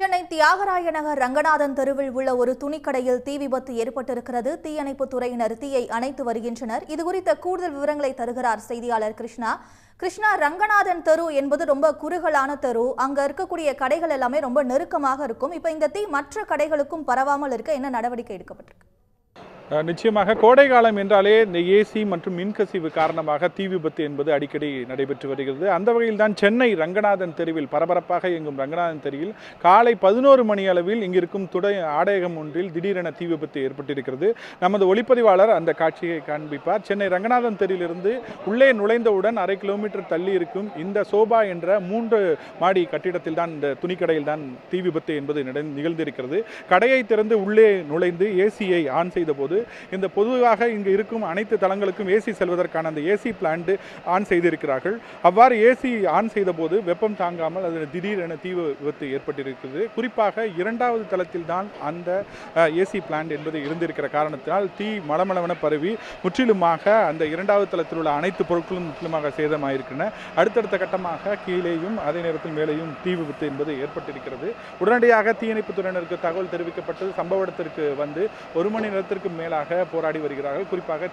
சென்னை தியாகராய நகர் ரங்கநாதன் தெருவில் உள்ள ஒரு துணிக்கடையில் தீ விபத்து ஏற்பட்டிருக்கிறது. தீயணைப்பு துறையினர் தீயை அணைத்து வருகின்றனர். இதுகுறித்த கூடுதல் விவரங்களை தருகிறார் செய்தியாளர் கிருஷ்ணா. ரங்கநாதன் தெரு என்பது ரொம்ப குறுகலான தெரு. அங்க இருக்கக்கூடிய கடைகள் எல்லாமே ரொம்ப நெருக்கமாக இருக்கும். இப்ப இந்த தீ மற்ற கடைகளுக்கும் பரவாமல் இருக்க என்ன நடவடிக்கை எடுக்கப்பட்டிருக்கு? நிச்சயமாக கோடை காலம் என்றாலே இந்த ஏசி மற்றும் மின்கசிவு காரணமாக தீ விபத்து என்பது அடிக்கடி நடைபெற்று வருகிறது. அந்த வகையில் தான் சென்னை ரங்கநாதன் தெருவில் பரபரப்பாக இயங்கும் ரங்கநாதன் தெருவில் காலை 11 மணி அளவில் இங்கிருக்கும் ஆடையகம் ஒன்றில் திடீரென தீ விபத்து ஏற்பட்டிருக்கிறது. நமது ஒளிப்பதிவாளர் அந்த காட்சியை காண்பிப்பார். சென்னை ரங்கநாதன் தெருவிலிருந்து உள்ளே நுழைந்தவுடன் 1/2 கிலோமீட்டர் தள்ளி இருக்கும் இந்த சோபா என்ற 3 மாடி கட்டிடத்தில் தான் இந்த துணிக்கடையில் தான் தீ விபத்து என்பது நிகழ்ந்திருக்கிறது. கடையை திறந்து உள்ளே நுழைந்து ஏசியை ஆன் செய்த போது இந்த பொதுவாக இங்கு இருக்கும் அனைத்து தளங்களுக்கும் ஏசி செல்வதற்கான அந்த ஏசி பிளான்ட் ஆன் செய்திருக்கிறார்கள். அவ்வாறு ஏசி ஆன் செய்த போது வெப்பம் தாங்காமல் அதில் திடீரென தீ விபத்து ஏற்பட்டிருக்கிறது. குறிப்பாக 2வது தளத்தில் தான் அந்த ஏசி பிளான்ட் என்பது இருந்திருக்கிற காரணத்தினால் தீ மளமளவென பரவி முற்றிலுமாக அந்த 2வது தளத்தில் உள்ள அனைத்து பொருட்களும் முற்றிலுமாக சேதமாயிருக்கின்றன. அடுத்தடுத்த கட்டமாக கீழேயும் அதே நேரத்தில் மேலேயும் தீ விபத்து என்பது ஏற்பட்டிருக்கிறது. உடனடியாக தீயணைப்பு துறையினருக்கு தகவல் தெரிவிக்கப்பட்டு சம்பவ இடத்திற்கு வந்து 1 மணி நேரத்திற்கு மேலாக போராடி வருகிறார்கள். குறிப்பாக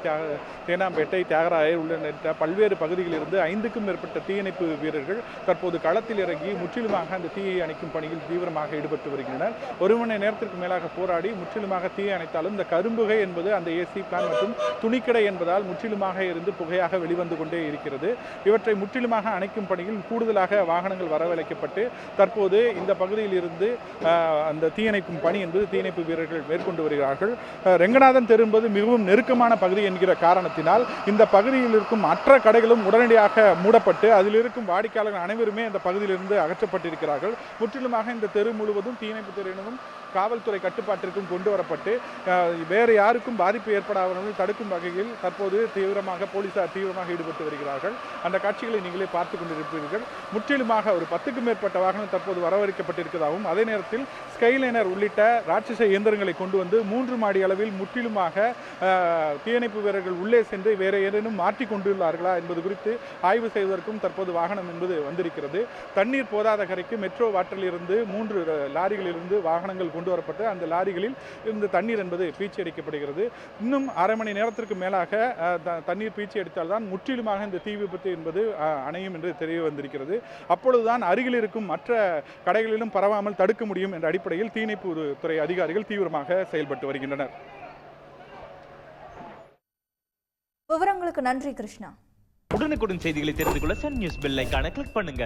தேனாம்பேட்டை, தியாகராயர் உள்ளிட்ட பல்வேறு பகுதிகளில் இருந்து 5க்கும் மேற்பட்ட தீயணைப்பு வீரர்கள் தற்போது களத்தில் இறங்கி முற்றிலுமாக அந்த தீயை அணைக்கும் பணியில் தீவிரமாக ஈடுபட்டு வருகின்றனர். 1 மணி நேரத்திற்கு மேலாக போராடி முற்றிலுமாக தீயை அணைத்தாலும் இந்த கரும்புகை என்பது அந்த ஏசி பிளான் மற்றும் துணிக்கடை என்பதால் முற்றிலுமாக இருந்து புகையாக வெளிவந்து கொண்டே இருக்கிறது. இவற்றை முற்றிலுமாக அணைக்கும் பணியில் கூடுதலாக வாகனங்கள் வரவழைக்கப்பட்டு தற்போது இந்த பகுதியில் இருந்து அந்த தீயணைக்கும் பணி என்பது தீயணைப்பு வீரர்கள் மேற்கொண்டு வருகிறார்கள். ரங்கநாதன் தெரு என்பது மிகவும் நெருக்கமான பகுதி என்கிற காரணத்தினால் இந்த பகுதியில் இருக்கும் மற்ற கடைகளும் உடனடியாக மூடப்பட்டு அதில் இருக்கும் வாடிக்கையாளர்கள் அனைவருமே இந்த பகுதியிலிருந்து அகற்றப்பட்டிருக்கிறார்கள். முற்றிலுமாக இந்த தெரு முழுவதும் தீயணைப்பு துறையினரும் காவல்துறை கட்டுப்பாட்டிற்கும் கொண்டு வரப்பட்டு வேறு யாருக்கும் பாதிப்பு ஏற்படாமல் தடுக்கும் வகையில் தற்போது போலீசார் தீவிரமாக ஈடுபட்டு வருகிறார்கள். அந்த காட்சிகளை நீங்களே பார்த்து கொண்டிருப்பீர்கள். முற்றிலுமாக ஒரு 10க்கும் மேற்பட்ட வாகனம் தற்போது வரவழைக்கப்பட்டிருக்கிறதாகவும் அதே நேரத்தில் ஸ்கைலைனர் உள்ளிட்ட ராட்சச இயந்திரங்களை கொண்டு வந்து 3 மாடி அளவில் முற்றிலுமாக தீயணைப்பு வீரர்கள் உள்ளே சென்று வேறு ஏதேனும் மாற்றிக் கொண்டுள்ளார்களா என்பது குறித்து ஆய்வு செய்வதற்கும் தற்போது வாகனம் என்பது வந்திருக்கிறது. தண்ணீர் போதாத கரைக்கு மெட்ரோ வாட்டரில் இருந்து 3 லாரிகளிலிருந்து வாகனங்கள் கொண்டு வரப்பட்டு அந்த லாரிகளில் இருந்து தண்ணீர் என்பது பீச்சி அடிக்கப்படுகிறது. இன்னும் 1/2 மணி நேரத்திற்கு மேலாக தண்ணீர் பீச்சி அடித்தால்தான் முற்றிலுமாக இந்த தீ விபத்து என்பது அணையும் என்று தெரிய வந்திருக்கிறது. அப்பொழுதுதான் அருகில் இருக்கும் மற்ற கடைகளிலும் பரவாமல் தடுக்க முடியும் என்ற அடிப்படையில் தீயணைப்பு துறை அதிகாரிகள் தீவிரமாக செயல்பட்டு வருகின்றனர். விவரங்களுக்கு நன்றி கிருஷ்ணா. உடனுக்குடன் செய்திகளை தெரிந்து கொள்ள சன் நியூஸ் பெல் ஐகானை கிளிக் பண்ணுங்க.